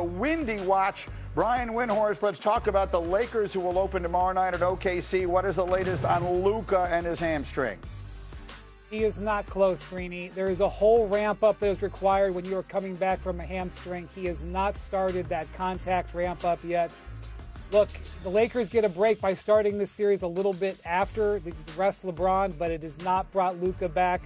windy watch. Brian Windhorst, let's talk about the Lakers, who will open tomorrow night at OKC. What is the latest on Luka and his hamstring? He is not close, Greeny. There is a whole ramp up that is required when you are coming back from a hamstring. He has not started that contact ramp up yet. Look, the Lakers get a break by starting this series a little bit after the rest of LeBron, but it has not brought Luka back.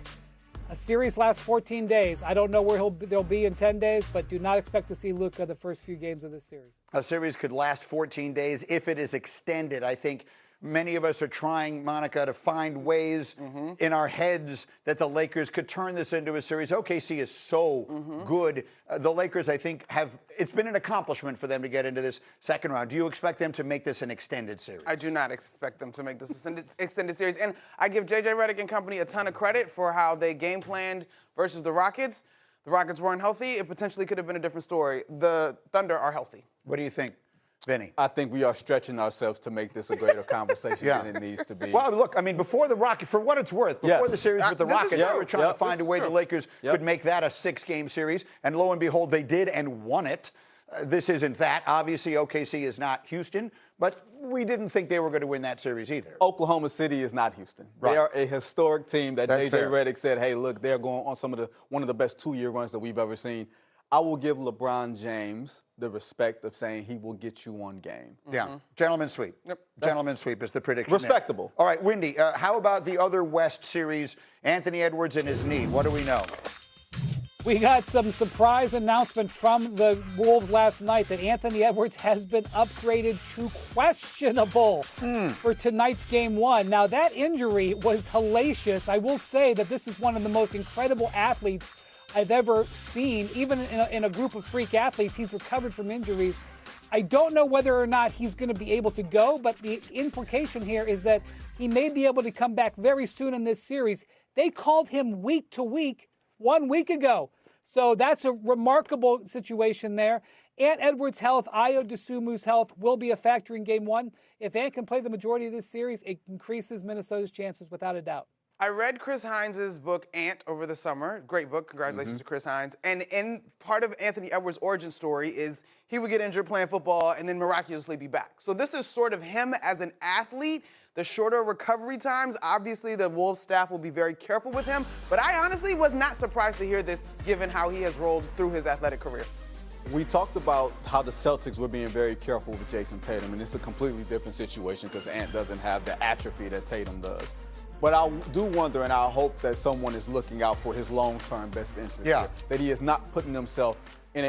A series lasts 14 days. I don't know where they'll be in 10 days, but do not expect to see Luka the first few games of this series. A series could last 14 days if it is extended. I think many of us are trying, Monica, to find ways in our heads that the Lakers could turn this into a series. OKC is so good. The Lakers, I think, it's been an accomplishment for them to get into this second round. Do you expect them to make this an extended series? I do not expect them to make this extended series. And I give J.J. Redick and company a ton of credit for how they game planned versus the Rockets. The Rockets weren't healthy. It potentially could have been a different story. The Thunder are healthy. What do you think, Vinny? I think we are stretching ourselves to make this a greater conversation than it needs to be. Well, look, I mean, before the Rockets, for what it's worth, before the series with the Rockets, they were trying to find a way the Lakers could make that a 6-game series, and lo and behold, they did and won it. This isn't that. Obviously, OKC is not Houston, but we didn't think they were going to win that series either. Oklahoma City is not Houston. Right. They are a historic team that That's J.J. fair. Redick said, hey, look, they're going on one of the best 2-year runs that we've ever seen. I will give LeBron James the respect of saying he will get you one game. Yeah. Gentleman's sweep. Yep. Gentleman's sweep is the prediction. Respectable. All right, Windy, how about the other West series, Anthony Edwards and his knee? What do we know? We got some surprise announcement from the Wolves last night that Anthony Edwards has been upgraded to questionable for tonight's game 1. Now, that injury was hellacious. I will say that this is one of the most incredible athletes I've ever seen. Even in a group of freak athletes, he's recovered from injuries. I don't know whether or not he's going to be able to go, but the implication here is that he may be able to come back very soon in this series. They called him week to week 1 week ago. So that's a remarkable situation there. Ant Edwards' health, Ayo Dosunmu's health will be a factor in game 1. If Ant can play the majority of this series, it increases Minnesota's chances without a doubt. I read Chris Hines' book, Ant, over the summer. Great book. Congratulations to Chris Hines. And in part of Anthony Edwards' origin story is he would get injured playing football and then miraculously be back. So this is sort of him as an athlete. The shorter recovery times, obviously the Wolves staff will be very careful with him. But I honestly was not surprised to hear this given how he has rolled through his athletic career. We talked about how the Celtics were being very careful with Jason Tatum, and it's a completely different situation because Ant doesn't have the atrophy that Tatum does. But I do wonder, and I hope that someone is looking out for his long-term best interest here, that he is not putting himself in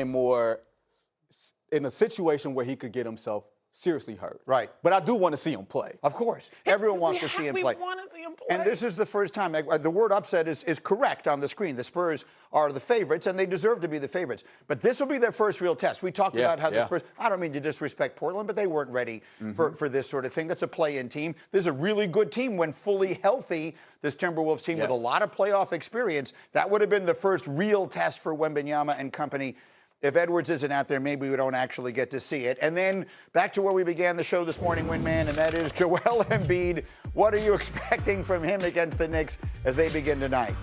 a situation where he could get himself seriously hurt. Right. But I do want to see him play. Of course. Everyone wants to see him play. We want to see him play. And this is the first time. The word upset is correct on the screen. The Spurs are the favorites, and they deserve to be the favorites. But this will be their first real test. We talked about how the Spurs, I don't mean to disrespect Portland, but they weren't ready for this sort of thing. That's a play-in team. This is a really good team when fully healthy, this Timberwolves team with a lot of playoff experience. That would have been the first real test for Wembanyama and company. If Edwards isn't out there, maybe we don't actually get to see it. And then back to where we began the show this morning, Windman, and that is Joel Embiid. What are you expecting from him against the Knicks as they begin tonight?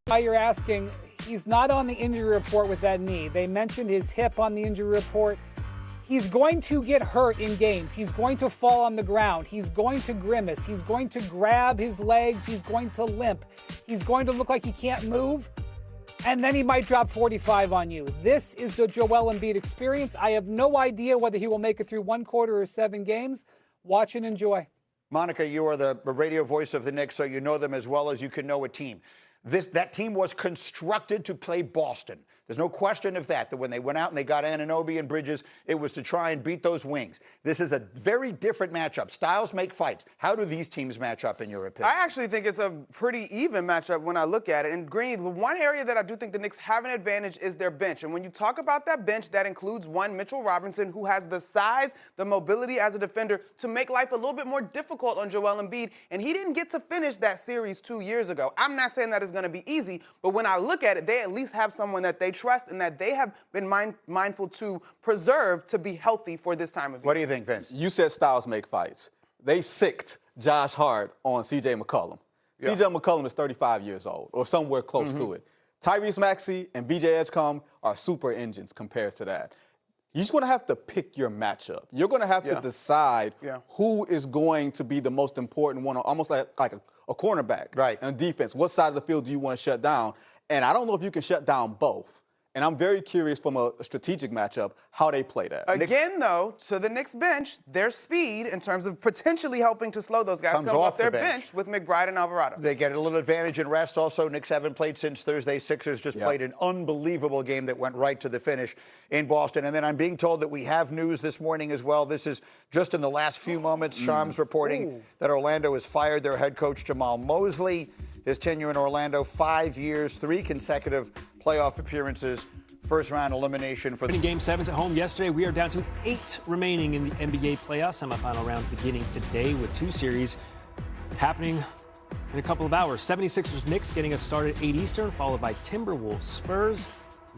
Why you're asking, he's not on the injury report with that knee. They mentioned his hip on the injury report. He's going to get hurt in games. He's going to fall on the ground. He's going to grimace. He's going to grab his legs. He's going to limp. He's going to look like he can't move. And then he might drop 45 on you. This is the Joel Embiid experience. I have no idea whether he will make it through 1 quarter or 7 games. Watch and enjoy. Monica, you are the radio voice of the Knicks, so you know them as well as you can know a team. That team was constructed to play Boston. There's no question of that when they went out and they got Anunoby and Bridges, it was to try and beat those wings. This is a very different matchup. Styles make fights. How do these teams match up, in your opinion? I actually think it's a pretty even matchup when I look at it. And Greeny, the one area that I do think the Knicks have an advantage is their bench. And when you talk about that bench, that includes one Mitchell Robinson, who has the size, the mobility as a defender to make life a little bit more difficult on Joel Embiid. And he didn't get to finish that series 2 years ago. I'm not saying that it's going to be easy, but when I look at it, they at least have someone that they trust and that they have been mindful to preserve to be healthy for this time of year. What do you think, Vince? You said Styles make fights. They sicked Josh Hart on C.J. McCollum. Yeah. C.J. McCollum is 35 years old or somewhere close to it. Tyrese Maxey and B.J. Edgecombe are super engines compared to that. you're just going to have to pick your matchup. You're going to have to decide who is going to be the most important one, almost like a cornerback. Right. And defense. What side of the field do you want to shut down? And I don't know if you can shut down both. And I'm very curious from a strategic matchup how they play that. Again, though, to the Knicks bench, their speed in terms of potentially helping to slow those guys comes off their bench with McBride and Alvarado. They get a little advantage in rest. Also, Knicks haven't played since Thursday. Sixers just played an unbelievable game that went right to the finish in Boston. And then I'm being told that we have news this morning as well. This is just in the last few moments. Shams reporting that Orlando has fired their head coach, Jamal Mosley. His tenure in Orlando, 5 years, 3 consecutive playoff appearances, first-round elimination for the Game 7s at home yesterday. We are down to 8 remaining in the NBA playoffs. Semifinal rounds beginning today with 2 series happening in a couple of hours. 76ers Knicks getting us started at 8 Eastern, followed by Timberwolves Spurs.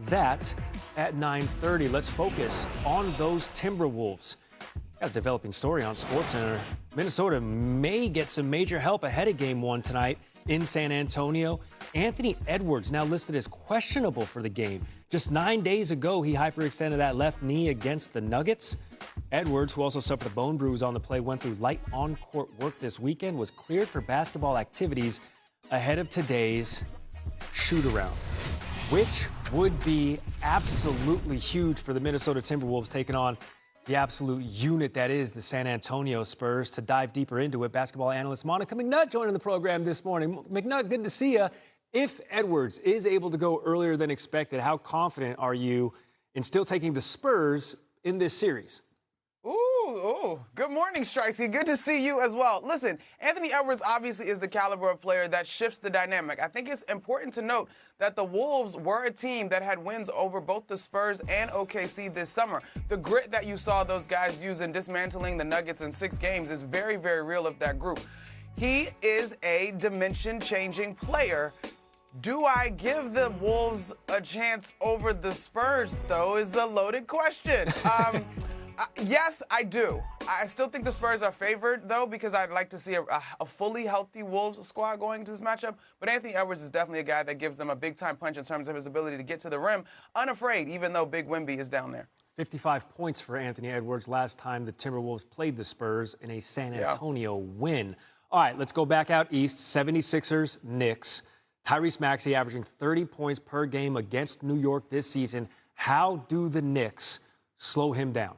That at 9:30. Let's focus on those Timberwolves. Got a developing story on SportsCenter. Minnesota may get some major help ahead of Game 1 tonight in San Antonio. Anthony Edwards now listed as questionable for the game. Just 9 days ago, he hyperextended that left knee against the Nuggets. Edwards, who also suffered a bone bruise on the play, went through light on-court work this weekend, was cleared for basketball activities ahead of today's shoot-around, which would be absolutely huge for the Minnesota Timberwolves taking on the absolute unit that is the San Antonio Spurs. To dive deeper into it, basketball analyst Monica McNutt joining the program this morning. McNutt, good to see you. If Edwards is able to go earlier than expected, how confident are you in still taking the Spurs in this series? Ooh, good morning, Strikesy. Good to see you as well. Listen, Anthony Edwards obviously is the caliber of player that shifts the dynamic. I think it's important to note that the Wolves were a team that had wins over both the Spurs and OKC this summer. The grit that you saw those guys use in dismantling the Nuggets in 6 games is very, very real of that group. He is a dimension-changing player. Do I give the Wolves a chance over the Spurs, though, is a loaded question. Yes, I do. I still think the Spurs are favored, though, because I'd like to see a fully healthy Wolves squad going into this matchup. But Anthony Edwards is definitely a guy that gives them a big-time punch in terms of his ability to get to the rim, unafraid, even though Big Wemby is down there. 55 points for Anthony Edwards last time the Timberwolves played the Spurs in a San Antonio win. All right, let's go back out east. 76ers, Knicks. Tyrese Maxey averaging 30 points per game against New York this season. How do the Knicks slow him down?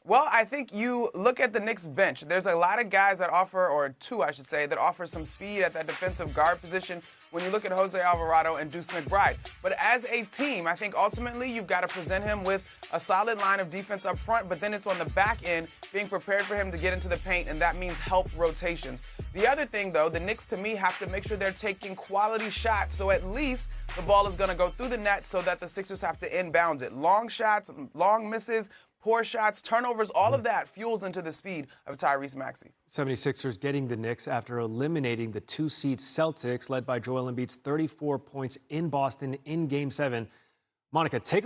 Well, I think you look at the Knicks bench. There's a lot of guys that offer, or 2, I should say, that offer some speed at that defensive guard position when you look at Jose Alvarado and Deuce McBride. But as a team, I think ultimately you've got to present him with a solid line of defense up front, but then it's on the back end being prepared for him to get into the paint, and that means help rotations. The other thing, though, the Knicks, to me, have to make sure they're taking quality shots, so at least the ball is going to go through the net so that the Sixers have to inbound it. Long shots, long misses, poor shots, turnovers, all of that fuels into the speed of Tyrese Maxey. 76ers getting the Knicks after eliminating the 2-seed Celtics, led by Joel Embiid's 34 points in Boston in Game 7. Monica, take a